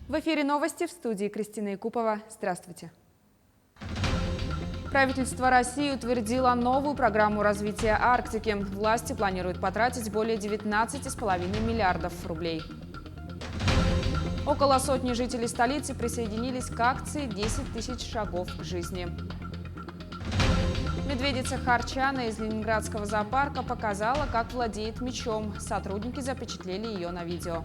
В эфире новости, в студии Кристина Якупова. Здравствуйте. Правительство России утвердило новую программу развития Арктики. Власти планируют потратить более 19,5 миллиардов рублей. Около сотни жителей столицы присоединились к акции «10 тысяч шагов к жизни». Медведица Харчана из Ленинградского зоопарка показала, как владеет мечом. Сотрудники запечатлели ее на видео.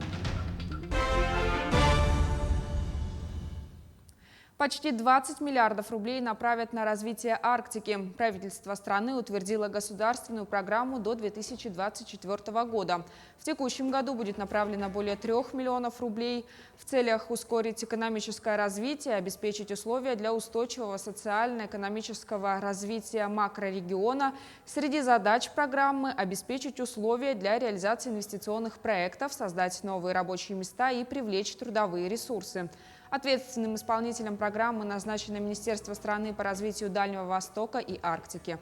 Почти 20 миллиардов рублей направят на развитие Арктики. Правительство страны утвердило государственную программу до 2024 года. В текущем году будет направлено более 3 миллионов рублей в целях ускорить экономическое развитие, обеспечить условия для устойчивого социально-экономического развития макрорегиона. Среди задач программы – обеспечить условия для реализации инвестиционных проектов, создать новые рабочие места и привлечь трудовые ресурсы. Ответственным исполнителем программы назначено Министерство страны по развитию Дальнего Востока и Арктики.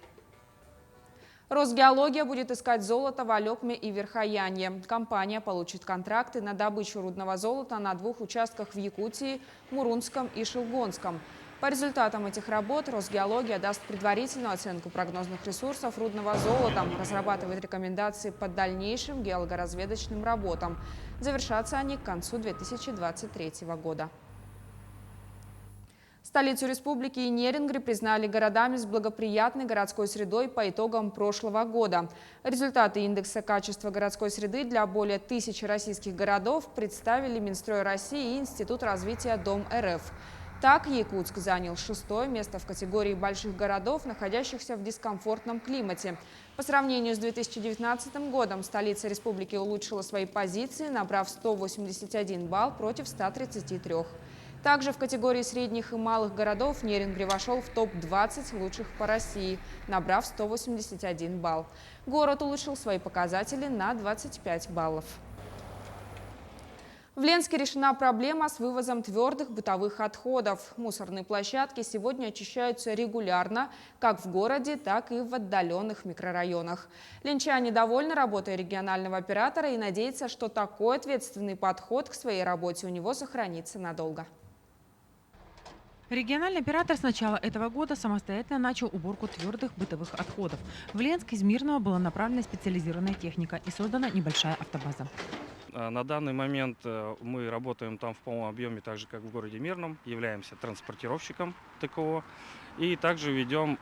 Росгеология будет искать золото в Алекме и Верхоянье. Компания получит контракты на добычу рудного золота на 2 участках в Якутии, Мурунском и Шелгонском. По результатам этих работ Росгеология даст предварительную оценку прогнозных ресурсов рудного золота, разрабатывает рекомендации по дальнейшим геологоразведочным работам. Завершатся они к концу 2023 года. Столицу республики и Нерюнгри признали городами с благоприятной городской средой по итогам прошлого года. Результаты индекса качества городской среды для более 1000 российских городов представили Минстрой России и Институт развития Дом РФ. Так, Якутск занял 6-е место в категории больших городов, находящихся в дискомфортном климате. По сравнению с 2019 годом столица республики улучшила свои позиции, набрав 181 балл против 133. Также в категории средних и малых городов Нерюнгри вошел в топ-20 лучших по России, набрав 181 балл. Город улучшил свои показатели на 25 баллов. В Ленске решена проблема с вывозом твердых бытовых отходов. Мусорные площадки сегодня очищаются регулярно, как в городе, так и в отдаленных микрорайонах. Ленчане довольны работой регионального оператора и надеются, что такой ответственный подход к своей работе у него сохранится надолго. Региональный оператор с начала этого года самостоятельно начал уборку твердых бытовых отходов. В Ленск из Мирного была направлена специализированная техника и создана небольшая автобаза. На данный момент мы работаем там в полном объеме, так же как в городе Мирном, являемся транспортировщиком ТКО и также ведем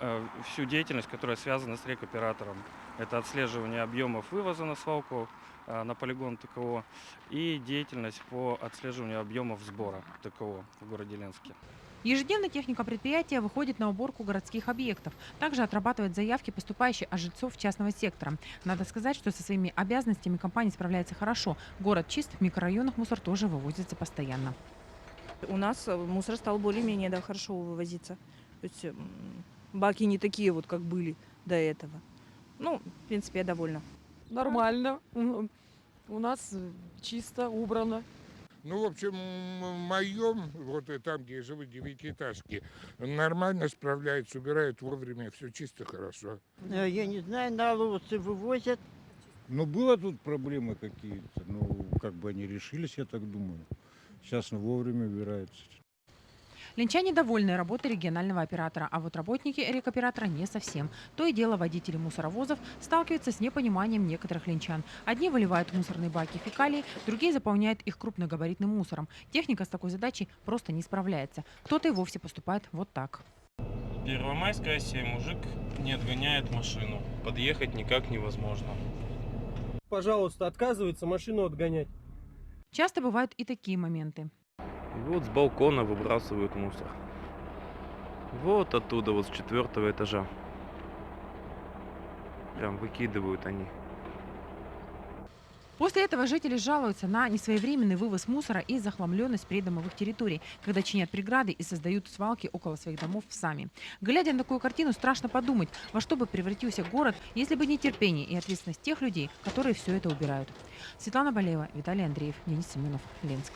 всю деятельность, которая связана с рекоператором. Это отслеживание объемов вывоза на свалку, на полигон ТКО и деятельность по отслеживанию объемов сбора ТКО в городе Ленске. Ежедневно техника предприятия выходит на уборку городских объектов. Также отрабатывает заявки, поступающие от жильцов частного сектора. Надо сказать, что со своими обязанностями компания справляется хорошо. Город чист, в микрорайонах мусор тоже вывозится постоянно. У нас мусор стал более-менее хорошо вывозиться. То есть баки не такие вот, как были до этого. Ну, в принципе, я довольна. Нормально. У нас чисто, убрано. Ну, в общем, в моем, вот и там, где я живу, 9-этажки, нормально справляются, убирают вовремя, все чисто, хорошо. Я не знаю, налосы вывозят. Ну, было тут проблемы какие-то, ну, как бы они решились, я так думаю. Сейчас вовремя убираются. Ленчане довольны работой регионального оператора, а вот работники рекоператора не совсем. То и дело водители мусоровозов сталкиваются с непониманием некоторых ленчан. Одни выливают в мусорные баки фекалии, другие заполняют их крупногабаритным мусором. Техника с такой задачей просто не справляется. Кто-то и вовсе поступает вот так. Первомайская, 7, мужик не отгоняет машину. Подъехать никак невозможно. Пожалуйста, отказывается машину отгонять. Часто бывают и такие моменты. И вот с балкона выбрасывают мусор. Вот оттуда, вот с 4-го этажа. Прям выкидывают они. После этого жители жалуются на несвоевременный вывоз мусора и захламленность придомовых территорий, когда чинят преграды и создают свалки около своих домов сами. Глядя на такую картину, страшно подумать, во что бы превратился город, если бы не терпение и ответственность тех людей, которые все это убирают. Светлана Болеева, Виталий Андреев, Денис Семенов, Ленск.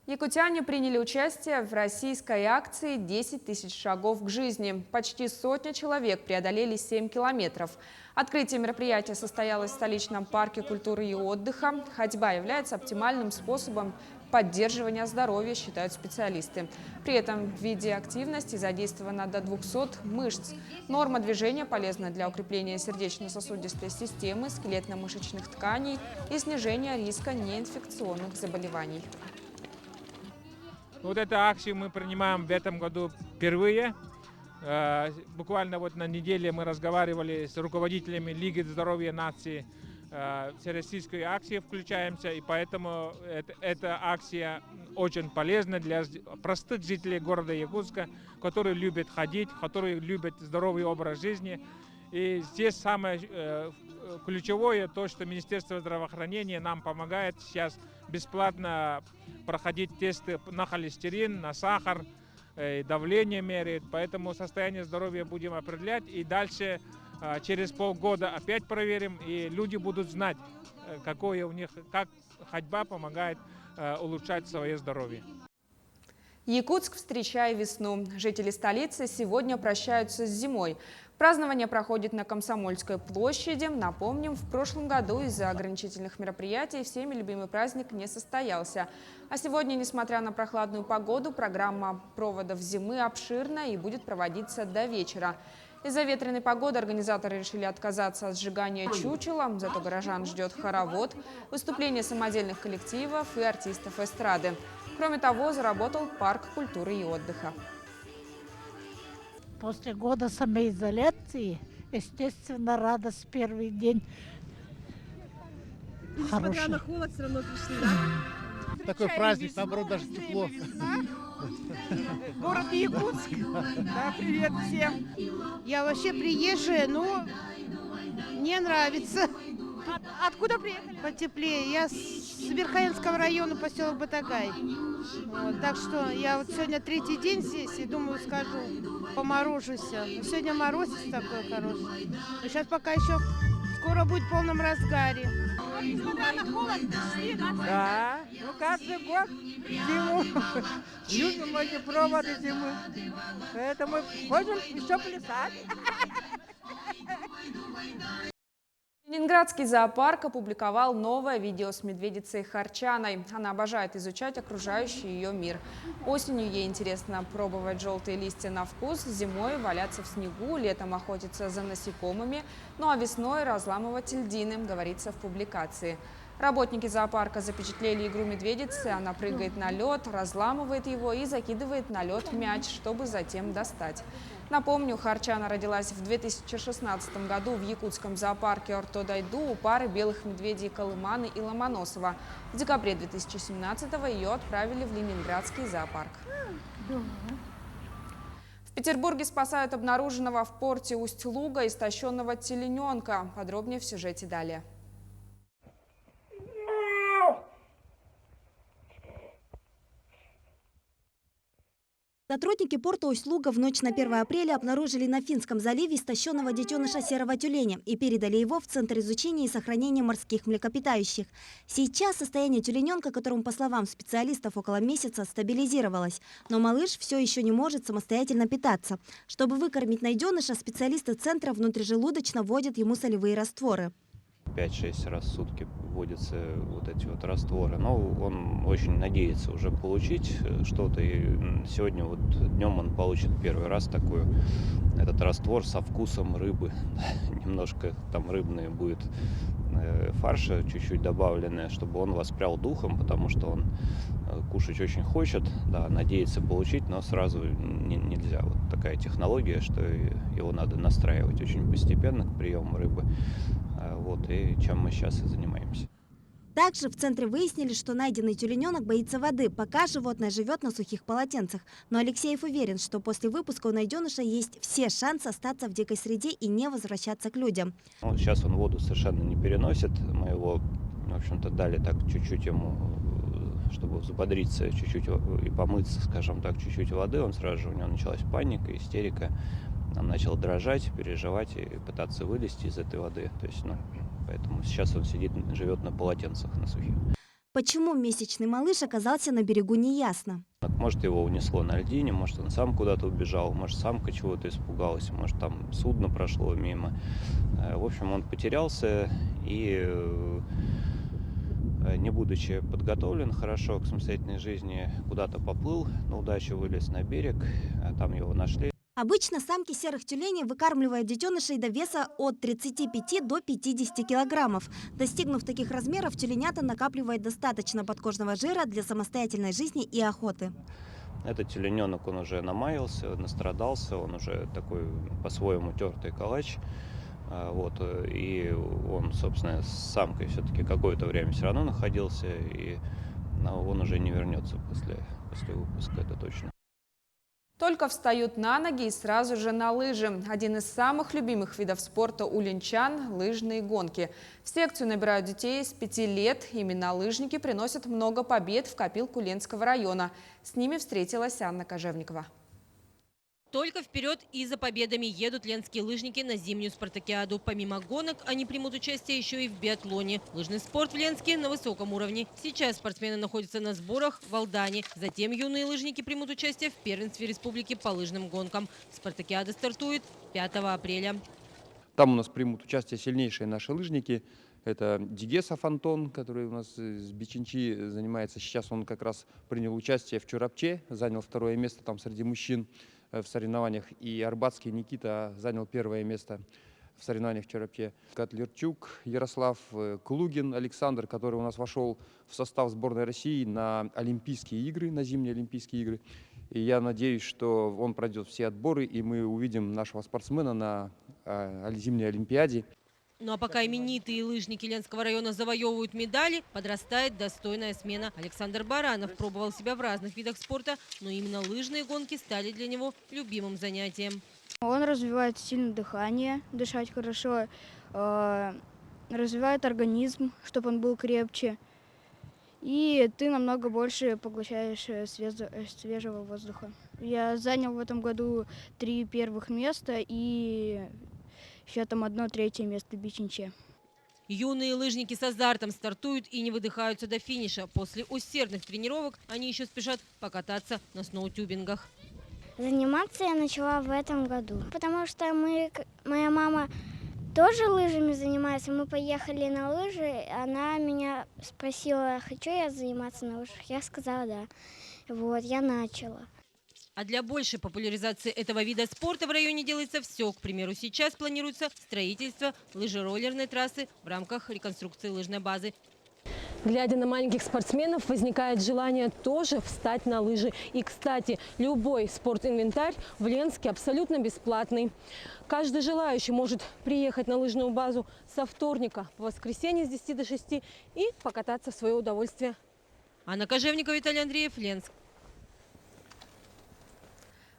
Якутяне приняли участие в российской акции «10 тысяч шагов к жизни». Почти сотня человек преодолели 7 километров. Открытие мероприятия состоялось в столичном парке культуры и отдыха. Ходьба является оптимальным способом поддерживания здоровья, считают специалисты. При этом в виде активности задействовано до 200 мышц. Норма движения полезна для укрепления сердечно-сосудистой системы, скелетно-мышечных тканей и снижения риска неинфекционных заболеваний. Вот эту акцию мы принимаем в этом году впервые. Буквально вот на неделе мы разговаривали с руководителями Лиги здоровья нации. Всероссийской акции включаемся, и поэтому эта акция очень полезна для простых жителей города Якутска, которые любят ходить, которые любят здоровый образ жизни. И здесь самое ключевое то, что Министерство здравоохранения нам помогает сейчас бесплатно проходить тесты на холестерин, на сахар, давление меряет. Поэтому состояние здоровья будем определять, и дальше через полгода опять проверим, и люди будут знать, какое у них, как ходьба помогает улучшать свое здоровье. Якутск, встречая весну. Жители столицы сегодня прощаются с зимой. Празднование проходит на Комсомольской площади. Напомним, в прошлом году из-за ограничительных мероприятий всеми любимый праздник не состоялся. А сегодня, несмотря на прохладную погоду, программа проводов зимы обширна и будет проводиться до вечера. Из-за ветреной погоды организаторы решили отказаться от сжигания чучела, зато горожан ждет хоровод, выступления самодельных коллективов и артистов эстрады. Кроме того, заработал парк культуры и отдыха. После года самоизоляции, естественно, радость первый день. Несмотря на холод, все равно пришли, да? Такой праздник, наоборот, даже тепло. Город Якутск. Да, привет всем. Я вообще приезжая, но мне нравится. Откуда приехали? Потеплее. Я с Верхоянского района, поселок Батагай. Вот, так что я вот сегодня третий день здесь и думаю, скажу, поморожусь. Сегодня морозец такой хороший. Но сейчас пока еще скоро будет в полном разгаре. Несмотря на холод, пришли, да? Да, ну каждый год зиму. Любим эти проводы зимы. Поэтому ходим еще плясать. Ленинградский зоопарк опубликовал новое видео с медведицей Харчаной. Она обожает изучать окружающий ее мир. Осенью ей интересно пробовать желтые листья на вкус, зимой валяться в снегу, летом охотиться за насекомыми, ну а весной разламывать льдины, говорится в публикации. Работники зоопарка запечатлели игру медведицы. Она прыгает на лед, разламывает его и закидывает на лед мяч, чтобы затем достать. Напомню, Харчана родилась в 2016 году в якутском зоопарке Ортодайду у пары белых медведей Колыманы и Ломоносова. В декабре 2017-го ее отправили в Ленинградский зоопарк. В Петербурге спасают обнаруженного в порте Усть-Луга истощенного телененка. Подробнее в сюжете далее. Сотрудники порта Усть-Луга в ночь на 1 апреля обнаружили на Финском заливе истощенного детеныша серого тюленя и передали его в Центр изучения и сохранения морских млекопитающих. Сейчас состояние тюлененка, которому, по словам специалистов, около месяца, стабилизировалось. Но малыш все еще не может самостоятельно питаться. Чтобы выкормить найденыша, специалисты Центра внутрижелудочно вводят ему солевые растворы. 5-6 раз в сутки вводятся вот эти вот растворы. Но он очень надеется уже получить что-то. И сегодня вот днем он получит первый раз этот раствор со вкусом рыбы. Немножко там рыбное будет фарша чуть-чуть добавленное, чтобы он воспрял духом, потому что он кушать очень хочет, да, надеется получить, но сразу нельзя. Вот такая технология, что его надо настраивать очень постепенно к приему рыбы. Вот, и чем мы сейчас и занимаемся. Также в центре выяснили, что найденный тюлененок боится воды, пока животное живет на сухих полотенцах. Но Алексеев уверен, что после выпуска у найденыша есть все шансы остаться в дикой среде и не возвращаться к людям. Сейчас он воду совершенно не переносит. Мы его, в общем-то, дали так чуть-чуть ему, чтобы взбодриться, чуть-чуть и помыться, скажем так, чуть-чуть воды. Он сразу же, у него началась паника, истерика. Он начал дрожать, переживать и пытаться вылезти из этой воды. То есть, поэтому сейчас он сидит, живет на полотенцах, на сухих. Почему месячный малыш оказался на берегу, неясно. Может, его унесло на льдине, может, он сам куда-то убежал, может, самка чего-то испугалась, может, там судно прошло мимо. В общем, он потерялся и, не будучи подготовлен хорошо к самостоятельной жизни, куда-то поплыл, на удачу вылез на берег, там его нашли. Обычно самки серых тюленей выкармливают детенышей до веса от 35 до 50 килограммов. Достигнув таких размеров, тюленята накапливают достаточно подкожного жира для самостоятельной жизни и охоты. Этот тюлененок, он уже намаялся, настрадался, он уже такой по-своему тертый калач. Вот, и он, собственно, с самкой все-таки какое-то время все равно находился, и он уже не вернется после выпуска, это точно. Только встают на ноги и сразу же на лыжи. Один из самых любимых видов спорта у ленчан – лыжные гонки. В секцию набирают детей с 5 лет. Именно лыжники приносят много побед в копилку Ленского района. С ними встретилась Анна Кожевникова. Только вперед и за победами едут ленские лыжники на зимнюю спартакиаду. Помимо гонок, они примут участие еще и в биатлоне. Лыжный спорт в Ленске на высоком уровне. Сейчас спортсмены находятся на сборах в Алдане. Затем юные лыжники примут участие в первенстве республики по лыжным гонкам. Спартакиада стартует 5 апреля. Там у нас примут участие сильнейшие наши лыжники. Это Дигесов Антон, который у нас с Бичинчи занимается. Сейчас он как раз принял участие в Чурапче, занял 2-е место там среди мужчин в соревнованиях. И Арбатский Никита занял 1-е место в соревнованиях в Чурапче. Котлерчук Ярослав, Клугин Александр, который у нас вошел в состав сборной России на Олимпийские игры, на зимние Олимпийские игры. И я надеюсь, что он пройдет все отборы, и мы увидим нашего спортсмена на зимней Олимпиаде. Ну а пока именитые лыжники Ленского района завоевывают медали, подрастает достойная смена. Александр Баранов пробовал себя в разных видах спорта, но именно лыжные гонки стали для него любимым занятием. Он развивает сильное дыхание, дышать хорошо, развивает организм, чтобы он был крепче. И ты намного больше поглощаешь свежего воздуха. Я занял в этом году 3 первых места и еще там 1-3 место в Бичинче. Юные лыжники с азартом стартуют и не выдыхаются до финиша. После усердных тренировок они еще спешат покататься на сноутюбингах. Заниматься я начала в этом году, потому что моя мама тоже лыжами занимается. Мы поехали на лыжи, она меня спросила, хочу я заниматься на лыжах. Я сказала да. Вот, я начала. А для большей популяризации этого вида спорта в районе делается все. К примеру, сейчас планируется строительство лыжероллерной трассы в рамках реконструкции лыжной базы. Глядя на маленьких спортсменов, возникает желание тоже встать на лыжи. И, кстати, любой спортинвентарь в Ленске абсолютно бесплатный. Каждый желающий может приехать на лыжную базу со вторника по воскресенье с 10 до 6 и покататься в свое удовольствие. Анна Кожевникова, Виталий Андреев, Ленск.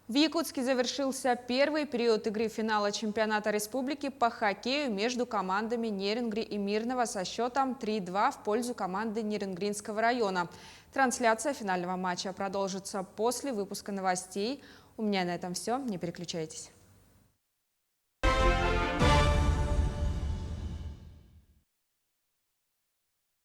В Якутске завершился первый период игры финала чемпионата республики по хоккею между командами Нерингри и Мирного со счетом 3-2 в пользу команды Нерингринского района. Трансляция финального матча продолжится после выпуска новостей. У меня на этом все. Не переключайтесь.